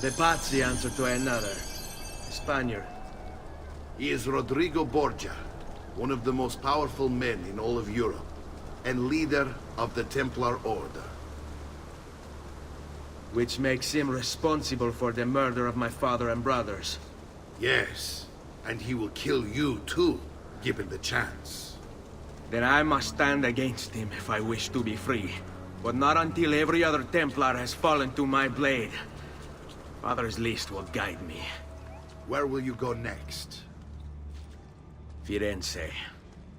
De Pazzi answered to another. A Spaniard. He is Rodrigo Borgia, one of the most powerful men in all of Europe, and leader of the Templar Order. Which makes him responsible for the murder of my father and brothers. Yes, and he will kill you too, given the chance. Then I must stand against him if I wish to be free. But not until every other Templar has fallen to my blade. Father's list will guide me. Where will you go next? Firenze.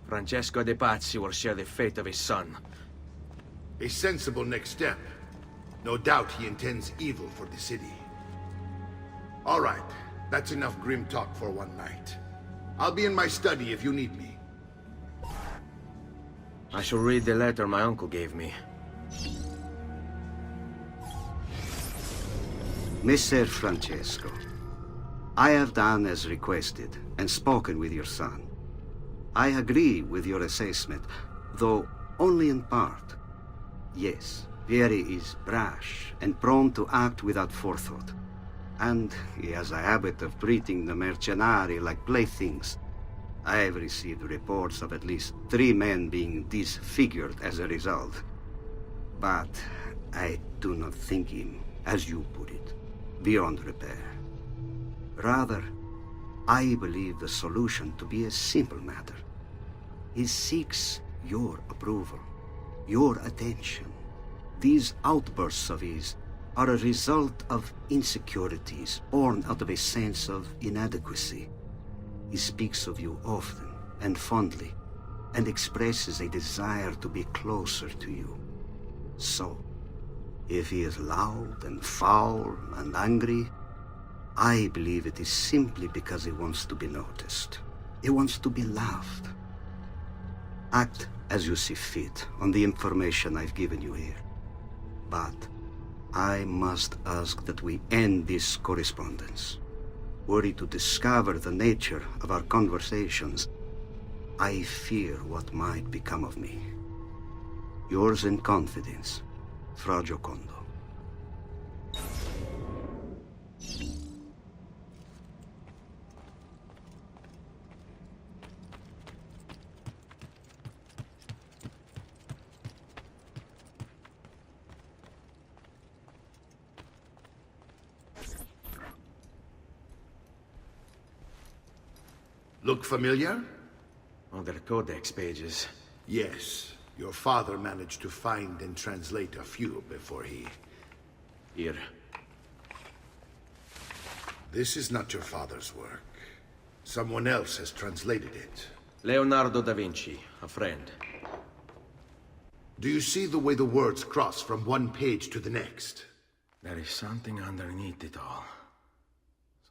Francesco de Pazzi will share the fate of his son. A sensible next step. No doubt he intends evil for the city. All right, that's enough grim talk for one night. I'll be in my study if you need me. I shall read the letter my uncle gave me. Messer Francesco, I have done as requested and spoken with your son. I agree with your assessment, though only in part. Yes, Vieri is brash and prone to act without forethought. And he has a habit of treating the mercenari like playthings. I have received reports of at least 3 men being disfigured as a result. But I do not think him, as you put it, beyond repair. Rather, I believe the solution to be a simple matter. He seeks your approval, your attention. These outbursts of his are a result of insecurities born out of a sense of inadequacy. He speaks of you often and fondly, and expresses a desire to be closer to you. So, if he is loud and foul and angry, I believe it is simply because he wants to be noticed. He wants to be loved. Act as you see fit on the information I've given you here. But I must ask that we end this correspondence. Were he to discover the nature of our conversations, I fear what might become of me. Yours in confidence, Fra Giocondo. Look familiar? Other codex pages. Yes. Your father managed to find and translate a few before he... Here. This is not your father's work. Someone else has translated it. Leonardo da Vinci, a friend. Do you see the way the words cross from one page to the next? There is something underneath it all.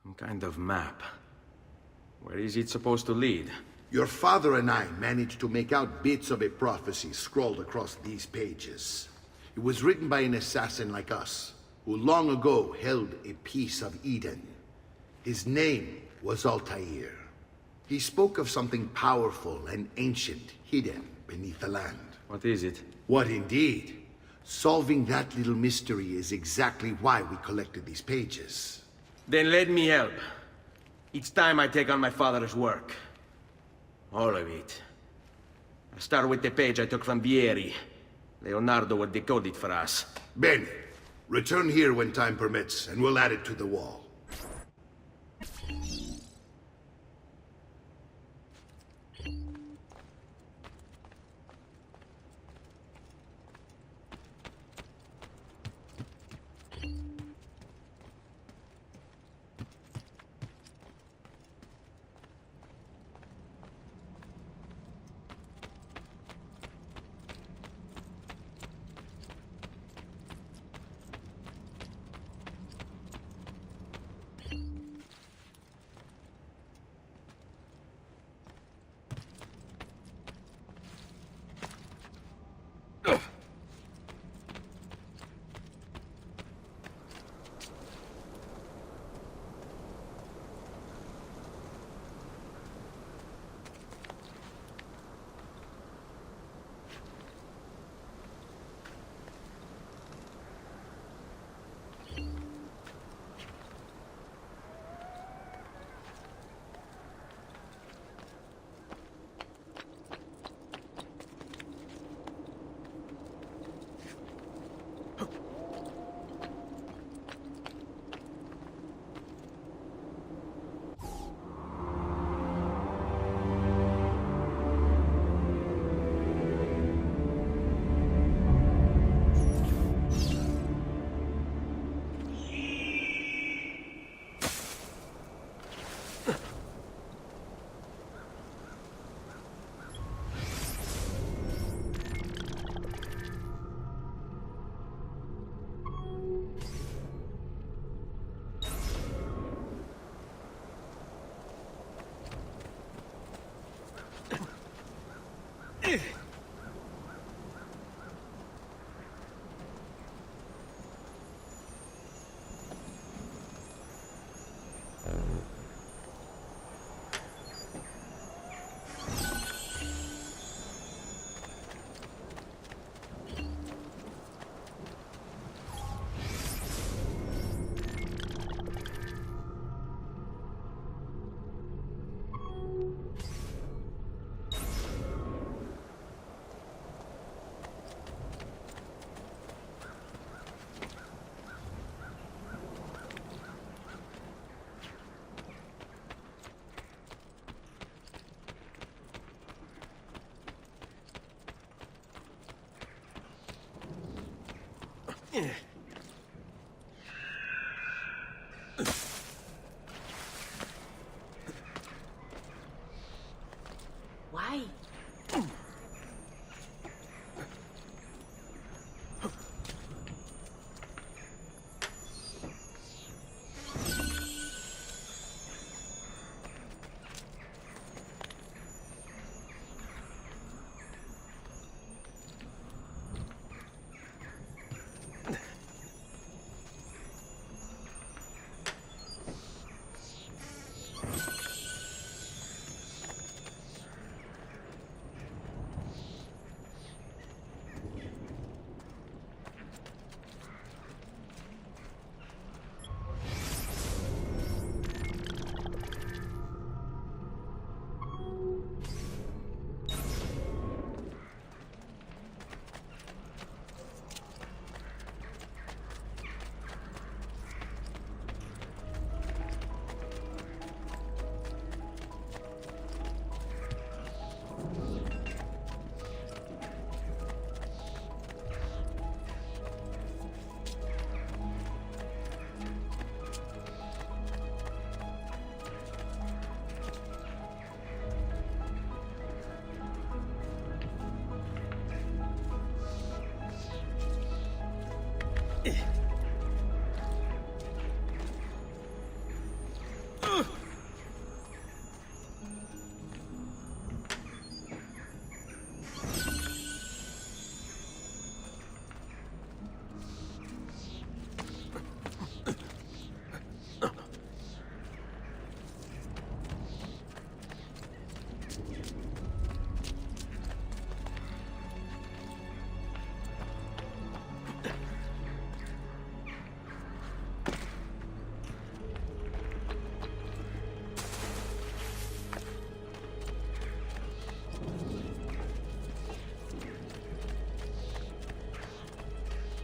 Some kind of map. Where is it supposed to lead? Your father and I managed to make out bits of a prophecy scrawled across these pages. It was written by an assassin like us, who long ago held a piece of Eden. His name was Altair. He spoke of something powerful and ancient hidden beneath the land. What is it? What indeed? Solving that little mystery is exactly why we collected these pages. Then let me help. Each time I take on my father's work. All of it. I'll start with the page I took from Vieri. Leonardo will decode it for us. Bene. Return here when time permits, and we'll add it to the wall. Why?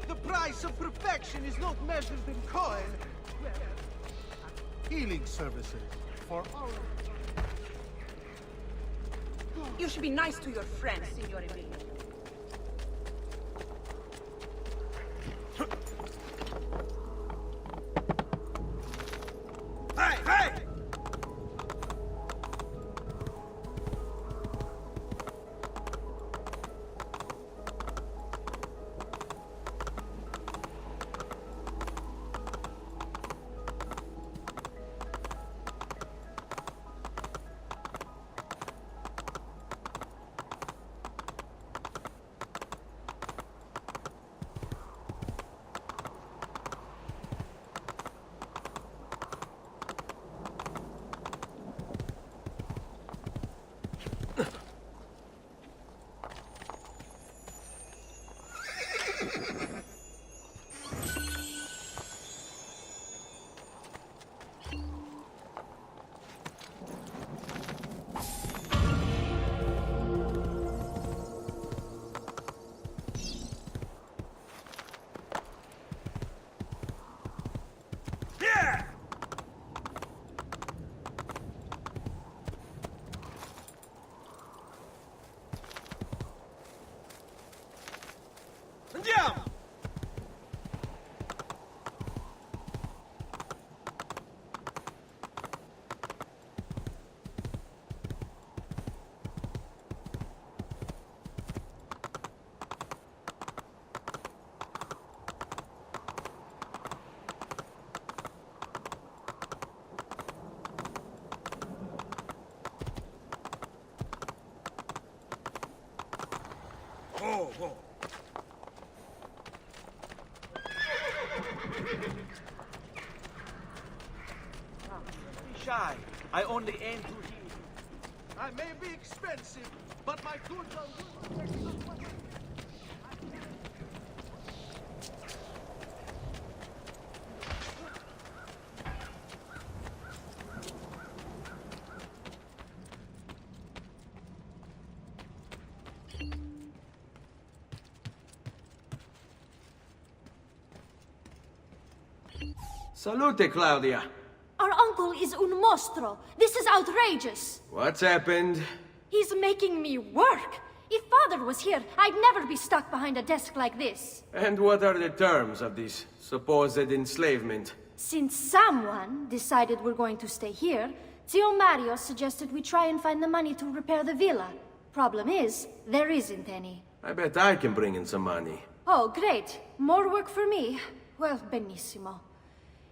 The price of perfection is not measured in coin. Well, healing services for all. You should be nice to your friends, Signor Emilio. Hey, hey! Andiamo! Oh, oh. Be shy. I only aim to heal. I may be expensive, but my goods are worth. Salute, Claudia. Our uncle is un mostro. This is outrageous. What's happened? He's making me work. If Father was here, I'd never be stuck behind a desk like this. And what are the terms of this supposed enslavement? Since someone decided we're going to stay here, Zio Mario suggested we try and find the money to repair the villa. Problem is, there isn't any. I bet I can bring in some money. Oh, great. More work for me. Well, benissimo.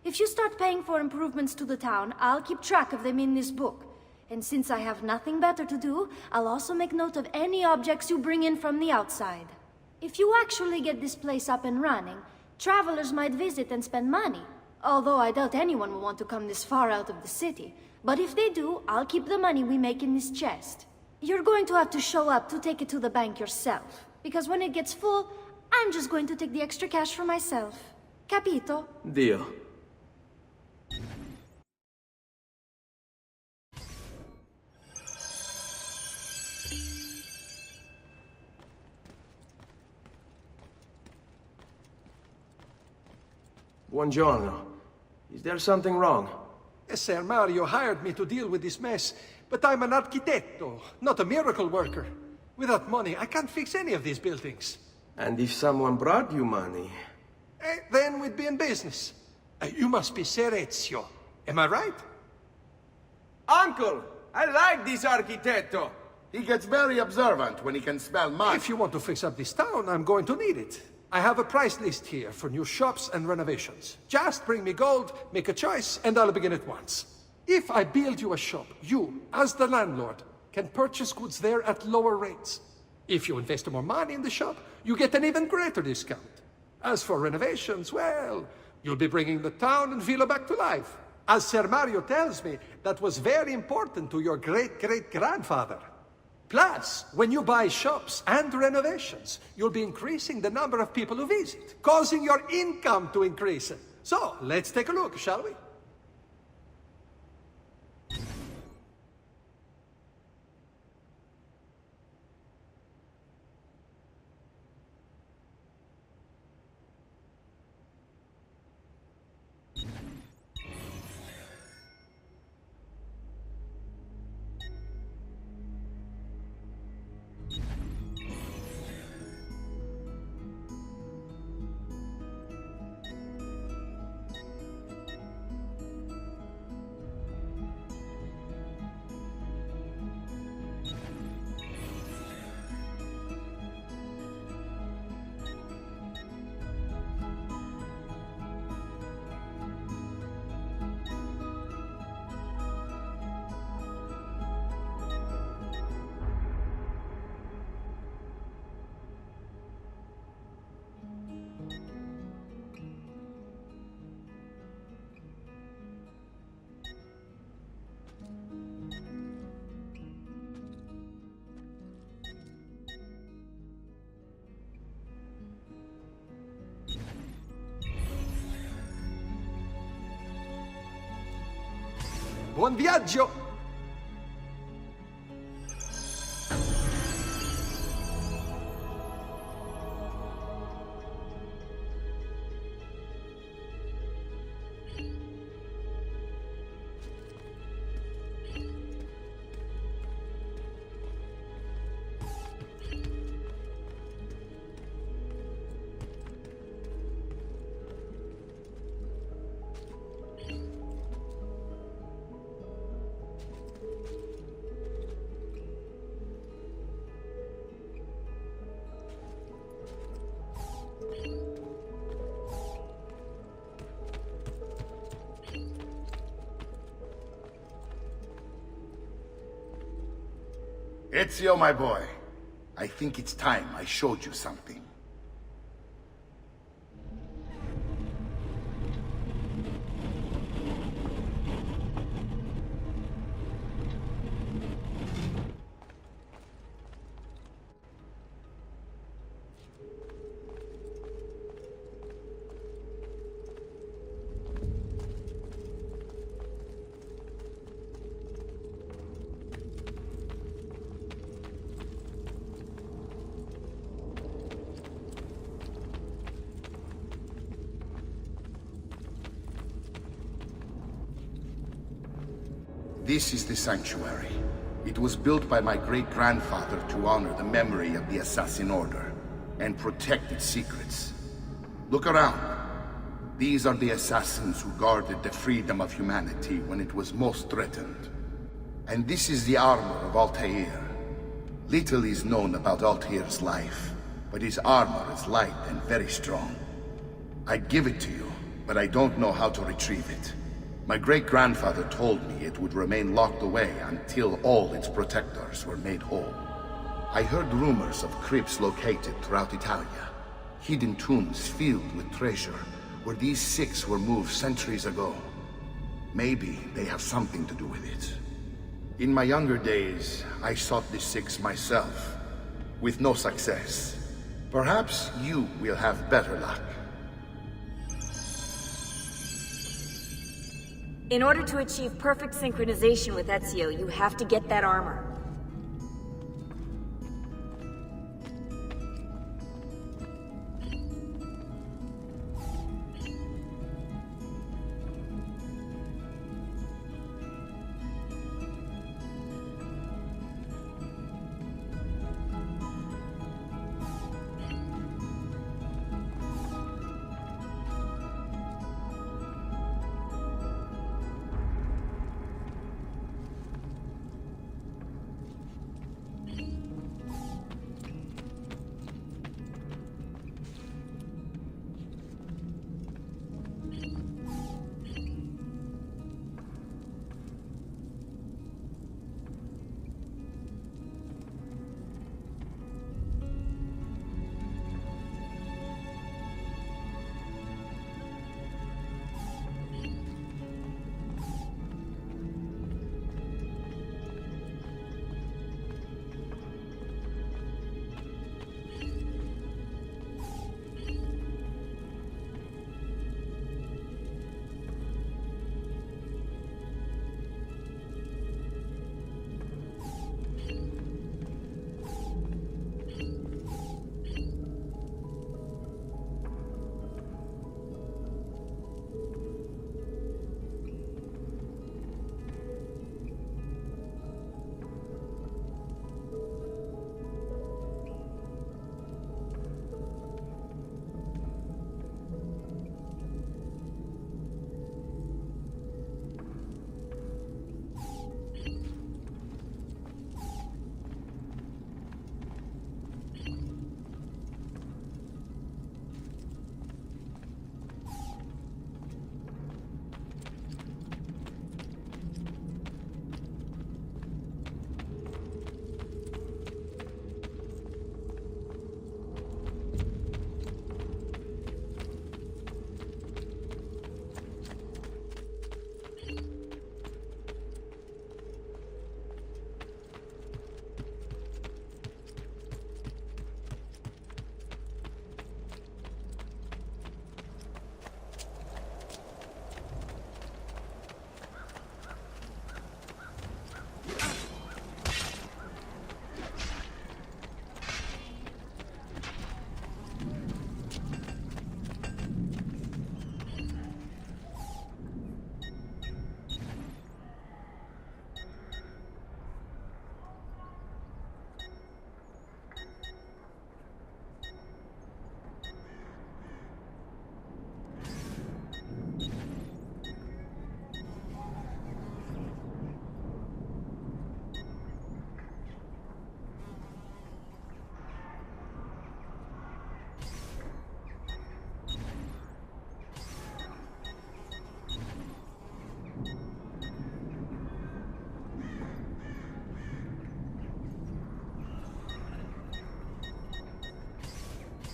If you start paying for improvements to the town, I'll keep track of them in this book. And since I have nothing better to do, I'll also make note of any objects you bring in from the outside. If you actually get this place up and running, travelers might visit and spend money. Although I doubt anyone will want to come this far out of the city. But if they do, I'll keep the money we make in this chest. You're going to have to show up to take it to the bank yourself. Because when it gets full, I'm just going to take the extra cash for myself. Capito? Deal. Buongiorno. Is there something wrong? Ser Mario hired me to deal with this mess, but I'm an architetto, not a miracle worker. Without money, I can't fix any of these buildings. And if someone brought you money? Then we'd be in business. You must be Ser Ezio. Am I right? Uncle! I like this architetto! He gets very observant when he can smell mud. If you want to fix up this town, I'm going to need it. I have a price list here for new shops and renovations. Just bring me gold, make a choice, and I'll begin at once. If I build you a shop, you, as the landlord, can purchase goods there at lower rates. If you invest more money in the shop, you get an even greater discount. As for renovations, well, you'll be bringing the town and villa back to life. As Ser Mario tells me, that was very important to your great-great-grandfather. Plus, when you buy shops and renovations, you'll be increasing the number of people who visit, causing your income to increase. So, let's take a look, shall we? Buon viaggio! Ezio, my boy, I think it's time I showed you something. This is the sanctuary. It was built by my great-grandfather to honor the memory of the Assassin Order and protect its secrets. Look around. These are the assassins who guarded the freedom of humanity when it was most threatened. And this is the armor of Altair. Little is known about Altair's life, but his armor is light and very strong. I'd give it to you, but I don't know how to retrieve it. My great-grandfather told me it would remain locked away until all its protectors were made whole. I heard rumors of crypts located throughout Italia, hidden tombs filled with treasure, where these six were moved centuries ago. Maybe they have something to do with it. In my younger days, I sought the six myself, with no success. Perhaps you will have better luck. In order to achieve perfect synchronization with Ezio, you have to get that armor.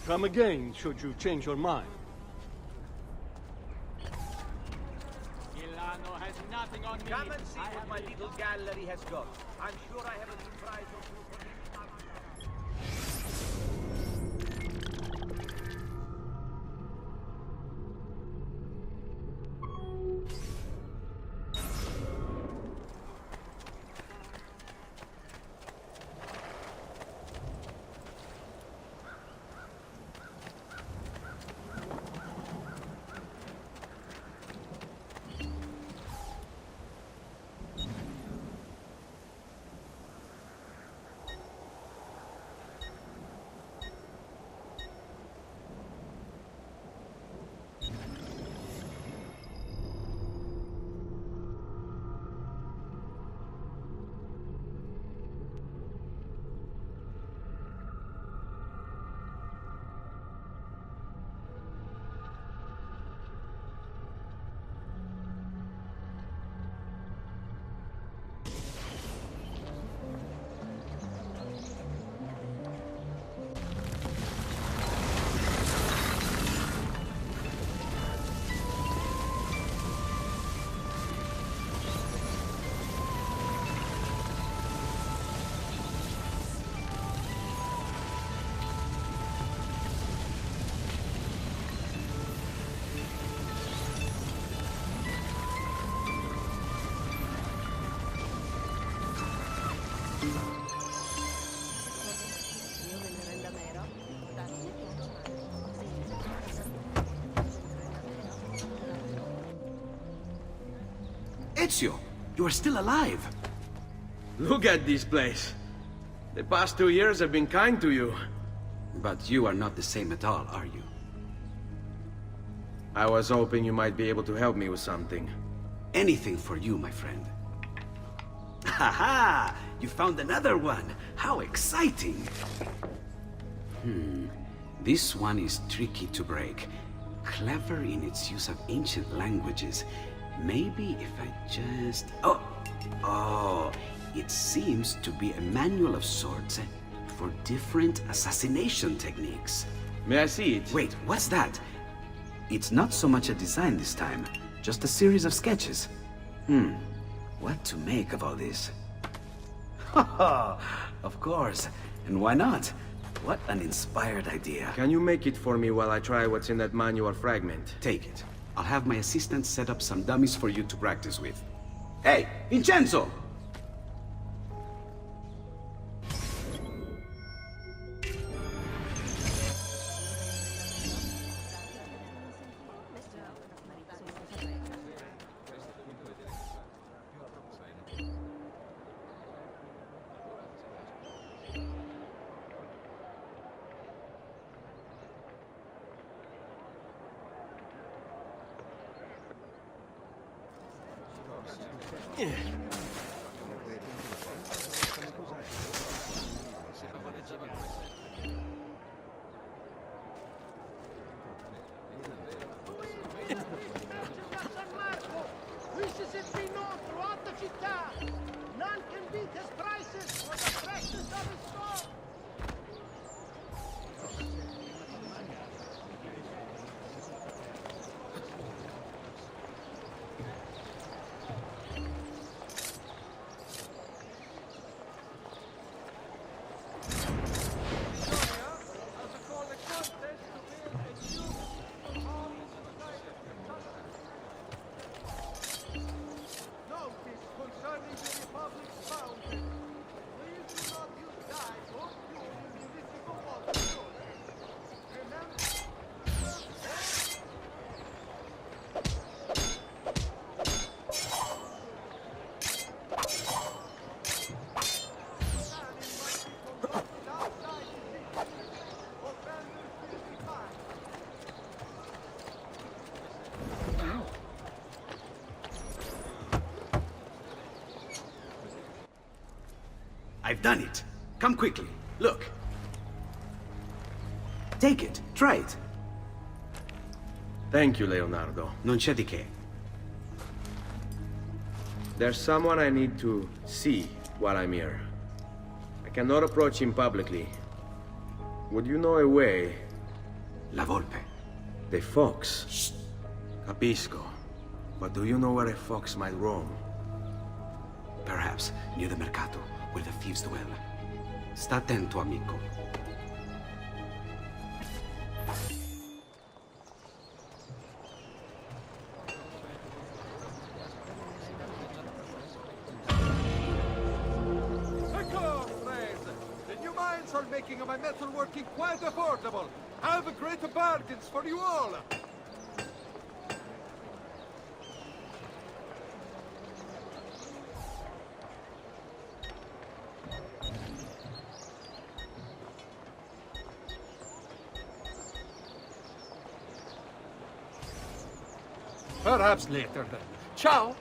Come again, should you change your mind. Milano has nothing on me. Come and see what my little gallery has got. I'm sure I have a surprise or two for you. Ezio, you are still alive. Look at this place. The past 2 years have been kind to you. But you are not the same at all, are you? I was hoping you might be able to help me with something. Anything for you, my friend. Ha! You found another one! How exciting! This one is tricky to break. Clever in its use of ancient languages. Maybe if I just... Oh! It seems to be a manual of sorts for different assassination techniques. May I see it? Wait, what's that? It's not so much a design this time, just a series of sketches. What to make of all this? Of course, and why not? What an inspired idea. Can you make it for me while I try what's in that manual fragment? Take it. I'll have my assistant set up some dummies for you to practice with. Hey, Vincenzo! San Marco! Qui si seppino throughout the città! None can beat his prices for the freshness of his soul! I've done it. Come quickly. Look. Take it. Try it. Thank you, Leonardo. Non c'è di che. There's someone I need to see while I'm here. I cannot approach him publicly. Would you know a way? La Volpe. The fox. Shh. Capisco. But do you know where a fox might roam? Perhaps near the mercato, where the thieves dwell. Sta attento, amico. D'accord, friends. The new mines are making my metal working quite affordable. I have great bargains for you all. Perhaps later then. Ciao!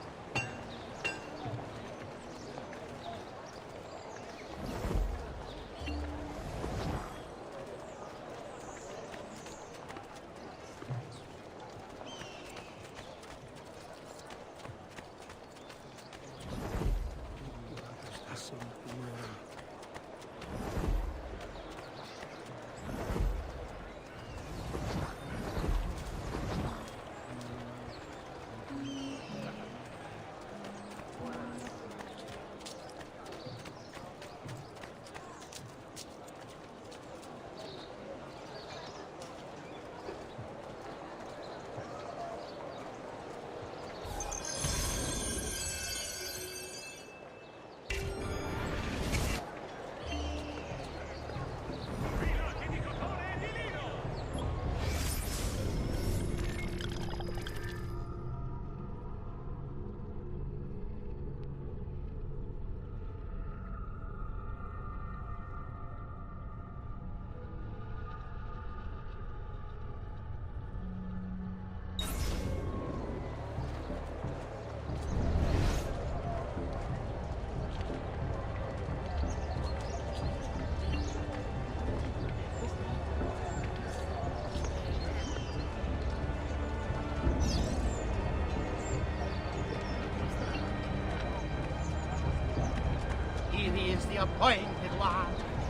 the appointed one,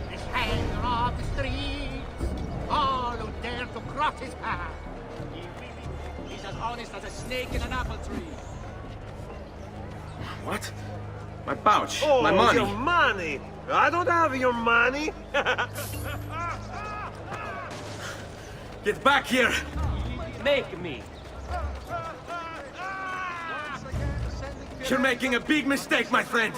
the shader of the streets. All who dare to cross his path. He's as honest as a snake in an apple tree. What? My pouch. Oh, my money. your money! I don't have your money! Get back here! Make me. You're making a big mistake, my friend.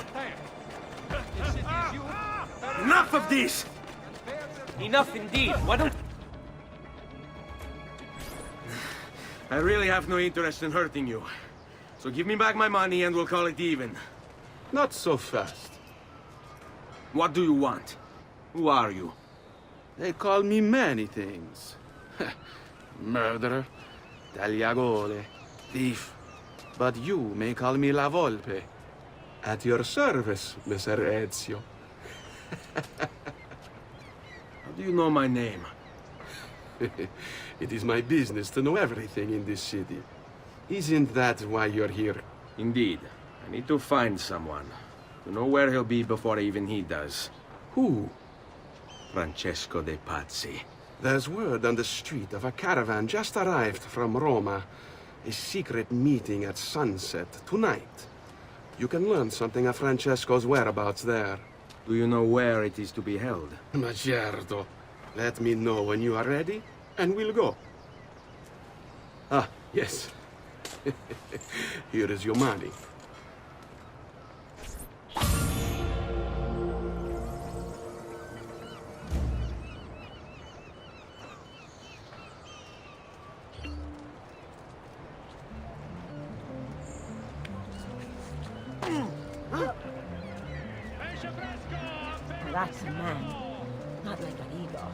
Enough of this! Enough indeed. Why don't... I really have no interest in hurting you. So give me back my money and we'll call it even. Not so fast. What do you want? Who are you? They call me many things. Murderer, tagliagole, thief. But you may call me La Volpe. At your service, Messer Ezio. How do you know my name? It is my business to know everything in this city. Isn't that why you're here? Indeed. I need to find someone. To know where he'll be before even he does. Who? Francesco de Pazzi. There's word on the street of a caravan just arrived from Roma. A secret meeting at sunset tonight. You can learn something of Francesco's whereabouts there. Do you know where it is to be held? Ma certo. Let me know when you are ready, and we'll go. Ah, yes. Here is your money. That's a man, not like an eagle.